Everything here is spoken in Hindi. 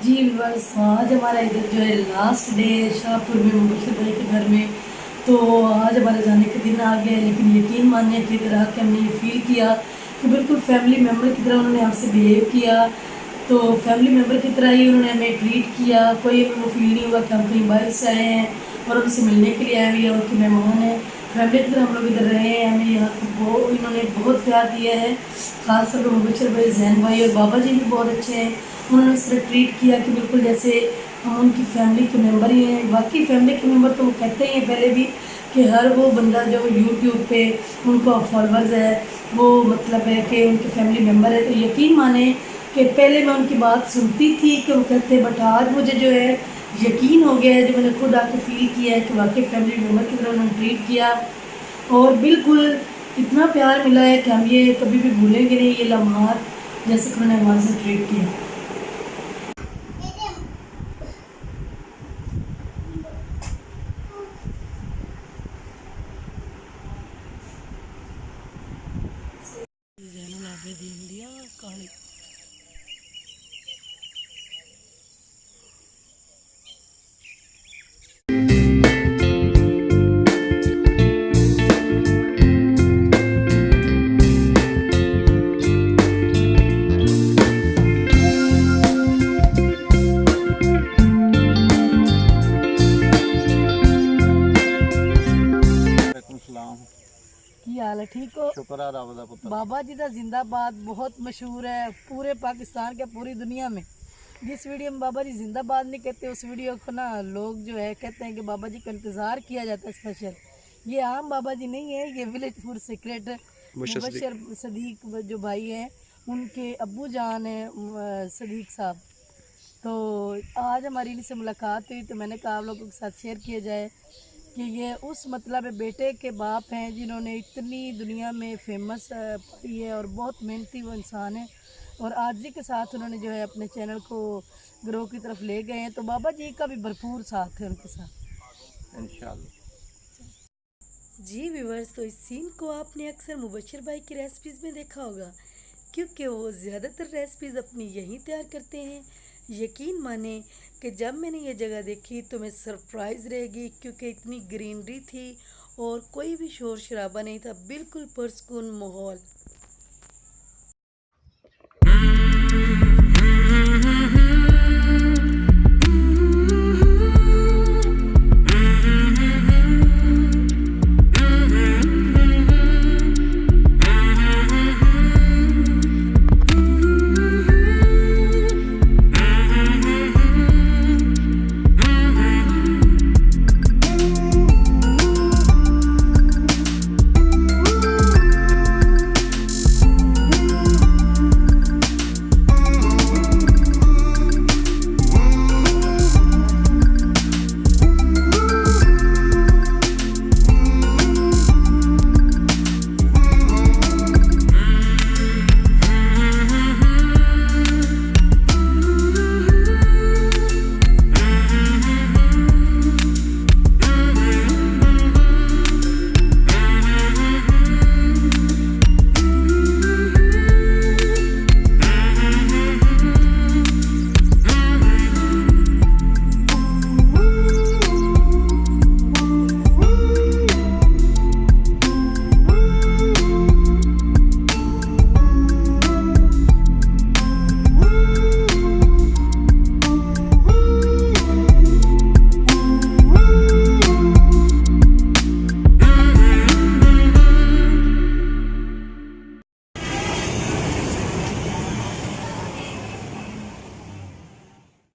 जी बस आज हमारा इधर जो है लास्ट डे है शाहपुर में मुबशर भाई के घर में। तो आज हमारे जाने के दिन आ गया, लेकिन यकीन मानिए कि इधर आके हमने ये फील किया कि बिल्कुल फैमिली मेम्बर की तरह उन्होंने हमसे बिहेव किया। तो फैमिली मेम्बर की तरह ही उन्होंने हमें ट्रीट किया। कोई हमें वो फील नहीं हुआ कि हम कहीं बाहर से आए हैं और उनसे मिलने के लिए आए हुए हैं, उनके मेहमान हैं। फैमिली की तरह हम लोग इधर रहे हैं, हमें यहाँ को इन्होंने बहुत प्यार दिया है। ख़ास तौर पर मुबशर भाई, जैन भाई और बाबा जी भी बहुत अच्छे हैं। उन्होंने इस तरह ट्रीट किया कि बिल्कुल जैसे हम उनकी फैमिली के मेंबर ही हैं। बाकी फैमिली के मेंबर तो वो कहते ही हैं पहले भी कि हर वो बंदा जो यूट्यूब पे उनका फॉलोअर्स है वो मतलब है कि उनके फैमिली मेंबर है। तो यकीन माने कि पहले मैं उनकी बात सुनती थी कि वो कहते, बट आज मुझे जो है यकीन हो गया है, जो मैंने खुद आके फील किया है कि वाकई फैमिली मेम्बर की तरह उन्होंने ट्रीट किया। और बिल्कुल इतना प्यार मिला है कि हम ये कभी भी भूलेंगे नहीं, ये लम्हात जैसे कि उन्होंने हमारे से ट्रीट किया। जैनुल आबिदीन लिया कहानी। वालेकुम सलाम। की हाल है, ठीक हो? शुक्र है रब दा पुत्तर। बाबा जी का जिंदाबाद बहुत मशहूर है पूरे पाकिस्तान के, पूरी दुनिया में। जिस वीडियो में बाबा जी जिंदाबाद नहीं कहते, उस वीडियो को ना लोग जो है कहते हैं कि बाबा जी का इंतज़ार किया जाता है स्पेशल। ये आम बाबा जी नहीं है, ये village food secret Mubashir Sadiq जो भाई हैं, उनके अब्बू जान है सदीक साहब। तो आज हमारी इनसे मुलाकात हुई तो मैंने कहा आप लोगों के साथ शेयर किया जाए कि ये उस मतलब बेटे के बाप हैं जिन्होंने इतनी दुनिया में फेमस पाई है और बहुत मेहनती वो इंसान है। और आजी के साथ उन्होंने जो है अपने चैनल को ग्रो की तरफ ले गए हैं। तो बाबा जी का भी भरपूर साथ है उनके साथ। इंशाल्लाह। जी व्यूवर्स, तो इस सीन को आपने अक्सर मुबशर भाई की रेसिपीज़ में देखा होगा, क्योंकि वो ज़्यादातर रेसिपीज़ अपनी यहीं तैयार करते हैं। यकीन माने कि जब मैंने ये जगह देखी तो मैं सरप्राइज़ रहेगी, क्योंकि इतनी ग्रीनरी थी और कोई भी शोर शराबा नहीं था, बिल्कुल पुरसकून माहौल।